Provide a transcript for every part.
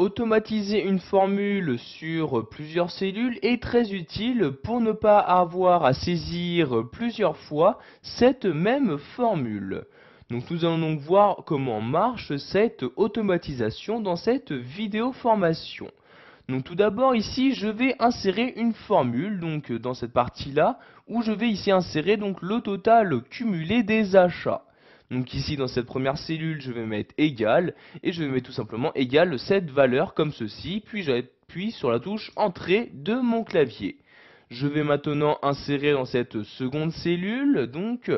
Automatiser une formule sur plusieurs cellules est très utile pour ne pas avoir à saisir plusieurs fois cette même formule. Donc nous allons donc voir comment marche cette automatisation dans cette vidéo formation. Donc tout d'abord ici je vais insérer une formule donc dans cette partie-là où je vais ici insérer donc le total cumulé des achats. Donc ici dans cette première cellule je vais mettre égal et je vais mettre tout simplement égal cette valeur comme ceci, puis j'appuie sur la touche entrée de mon clavier. Je vais maintenant insérer dans cette seconde cellule donc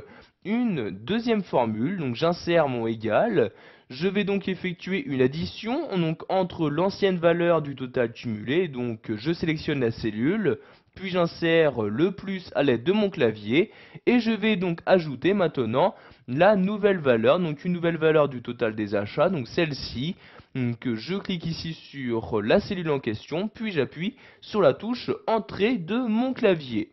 une deuxième formule, donc j'insère mon égal. Je vais donc effectuer une addition donc entre l'ancienne valeur du total cumulé, donc je sélectionne la cellule, puis j'insère le plus à l'aide de mon clavier et je vais donc ajouter maintenant la nouvelle valeur, donc une nouvelle valeur du total des achats, donc celle-ci. Donc je clique ici sur la cellule en question, puis j'appuie sur la touche entrée de mon clavier.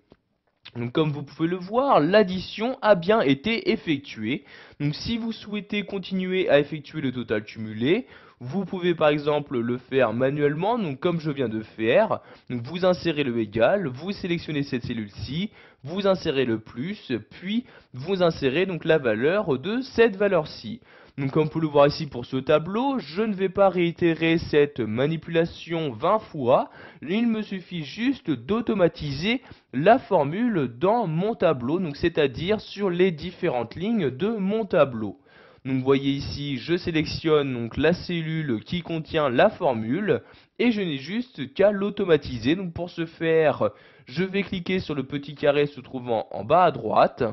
Donc comme vous pouvez le voir, l'addition a bien été effectuée. Donc si vous souhaitez continuer à effectuer le total cumulé, vous pouvez par exemple le faire manuellement, donc comme je viens de faire. Donc vous insérez le égal, vous sélectionnez cette cellule-ci, vous insérez le plus, puis vous insérez donc la valeur de cette valeur-ci. Donc comme vous pouvez le voir ici pour ce tableau, je ne vais pas réitérer cette manipulation 20 fois, il me suffit juste d'automatiser la formule dans mon tableau, donc c'est-à-dire sur les différentes lignes de mon tableau. Donc vous voyez ici, je sélectionne donc la cellule qui contient la formule et je n'ai juste qu'à l'automatiser. Donc pour ce faire, je vais cliquer sur le petit carré se trouvant en bas à droite.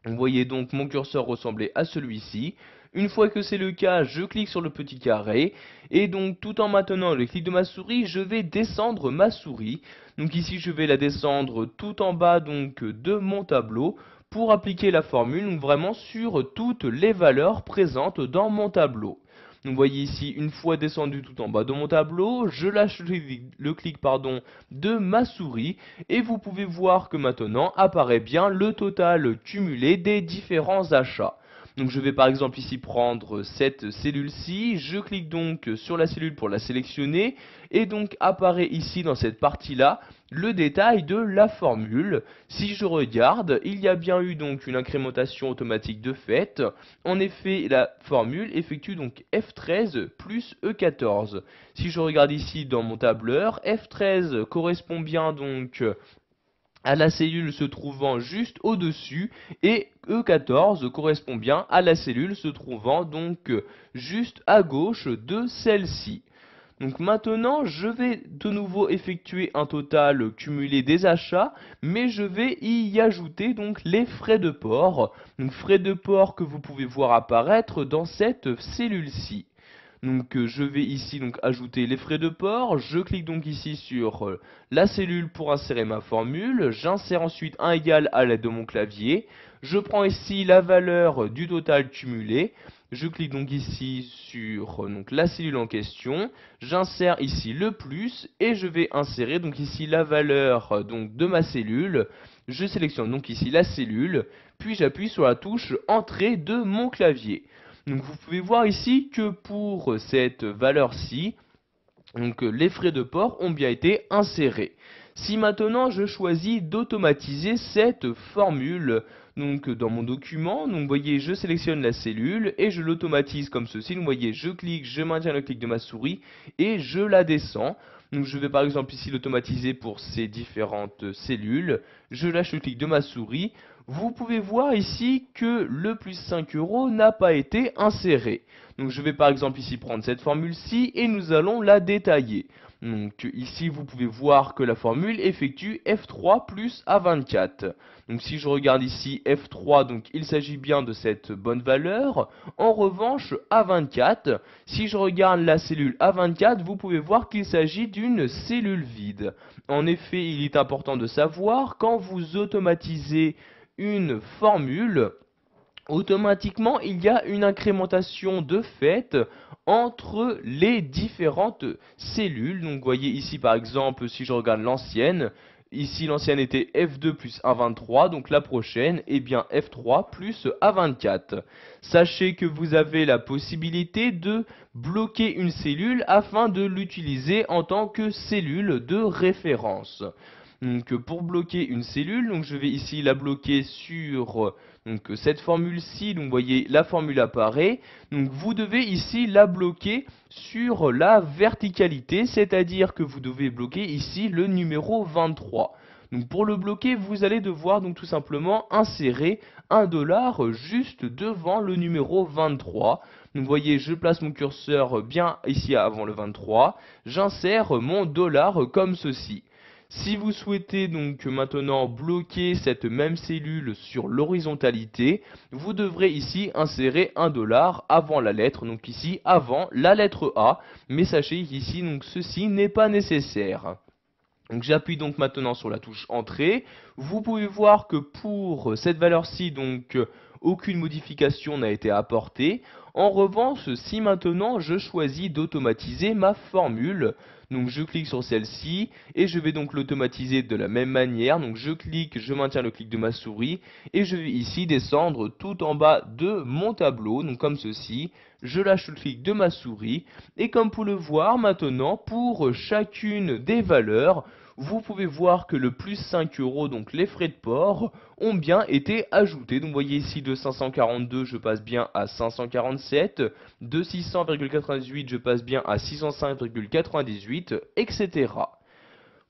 Vous voyez donc mon curseur ressembler à celui-ci. Une fois que c'est le cas, je clique sur le petit carré et donc tout en maintenant le clic de ma souris, je vais descendre ma souris. Donc ici je vais la descendre tout en bas donc de mon tableau pour appliquer la formule donc vraiment sur toutes les valeurs présentes dans mon tableau. Donc vous voyez ici, une fois descendu tout en bas de mon tableau, je lâche le clic de ma souris et vous pouvez voir que maintenant apparaît bien le total cumulé des différents achats. Donc je vais par exemple ici prendre cette cellule-ci, je clique donc sur la cellule pour la sélectionner et donc apparaît ici dans cette partie-là le détail de la formule. Si je regarde, il y a bien eu donc une incrémentation automatique de fait. En effet, la formule effectue donc F13 plus E14. Si je regarde ici dans mon tableur, F13 correspond bien donc à la cellule se trouvant juste au-dessus et E14 correspond bien à la cellule se trouvant donc juste à gauche de celle-ci. Donc maintenant, je vais de nouveau effectuer un total cumulé des achats, mais je vais y ajouter donc les frais de port. Donc frais de port que vous pouvez voir apparaître dans cette cellule-ci. Donc je vais ici donc ajouter les frais de port, je clique donc ici sur la cellule pour insérer ma formule, j'insère ensuite un égal à l'aide de mon clavier, je prends ici la valeur du total cumulé, je clique donc ici sur donc, la cellule en question, j'insère ici le plus et je vais insérer donc ici la valeur donc de ma cellule, je sélectionne donc ici la cellule, puis j'appuie sur la touche entrée de mon clavier. Donc vous pouvez voir ici que pour cette valeur-ci, donc les frais de port ont bien été insérés. Si maintenant je choisis d'automatiser cette formule, donc dans mon document, donc vous voyez je sélectionne la cellule et je l'automatise comme ceci. Donc vous voyez je clique, je maintiens le clic de ma souris et je la descends. Donc je vais par exemple ici l'automatiser pour ces différentes cellules. Je lâche le clic de ma souris. Vous pouvez voir ici que le plus 5 € n'a pas été inséré. Donc je vais par exemple ici prendre cette formule-ci et nous allons la détailler. Donc ici vous pouvez voir que la formule effectue F3 plus A24. Donc si je regarde ici F3, donc il s'agit bien de cette bonne valeur. En revanche A24, si je regarde la cellule A24, vous pouvez voir qu'il s'agit d'une cellule vide. En effet, il est important de savoir quand vous automatisez une formule, automatiquement il y a une incrémentation de fait entre les différentes cellules. Donc vous voyez ici par exemple si je regarde l'ancienne, ici l'ancienne était F2 plus A23, donc la prochaine est bien F3 plus A24. Sachez que vous avez la possibilité de bloquer une cellule afin de l'utiliser en tant que cellule de référence. Donc pour bloquer une cellule, donc je vais ici la bloquer sur cette formule-ci. Donc vous voyez la formule apparaît. Donc vous devez ici la bloquer sur la verticalité, c'est-à-dire que vous devez bloquer ici le numéro 23. Donc pour le bloquer, vous allez devoir donc tout simplement insérer $, juste devant le numéro 23. Donc vous voyez, je place mon curseur bien ici avant le 23, j'insère mon dollar comme ceci. Si vous souhaitez donc maintenant bloquer cette même cellule sur l'horizontalité, vous devrez ici insérer $, avant la lettre, donc ici avant la lettre A, mais sachez qu'ici donc ceci n'est pas nécessaire. Donc j'appuie donc maintenant sur la touche entrée. Vous pouvez voir que pour cette valeur-ci, donc aucune modification n'a été apportée. En revanche, si maintenant je choisis d'automatiser ma formule, donc je clique sur celle-ci et je vais donc l'automatiser de la même manière. Donc je clique, je maintiens le clic de ma souris et je vais ici descendre tout en bas de mon tableau, donc comme ceci. Je lâche le clic de ma souris et comme vous pouvez le voir maintenant, pour chacune des valeurs, vous pouvez voir que le plus 5 €, donc les frais de port, ont bien été ajoutés. Donc vous voyez ici de 542, je passe bien à 547, de 600,98, je passe bien à 605,98, etc.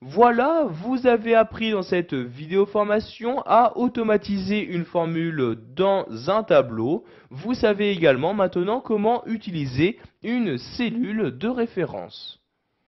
Voilà, vous avez appris dans cette vidéo formation à automatiser une formule dans un tableau. Vous savez également maintenant comment utiliser une cellule de référence.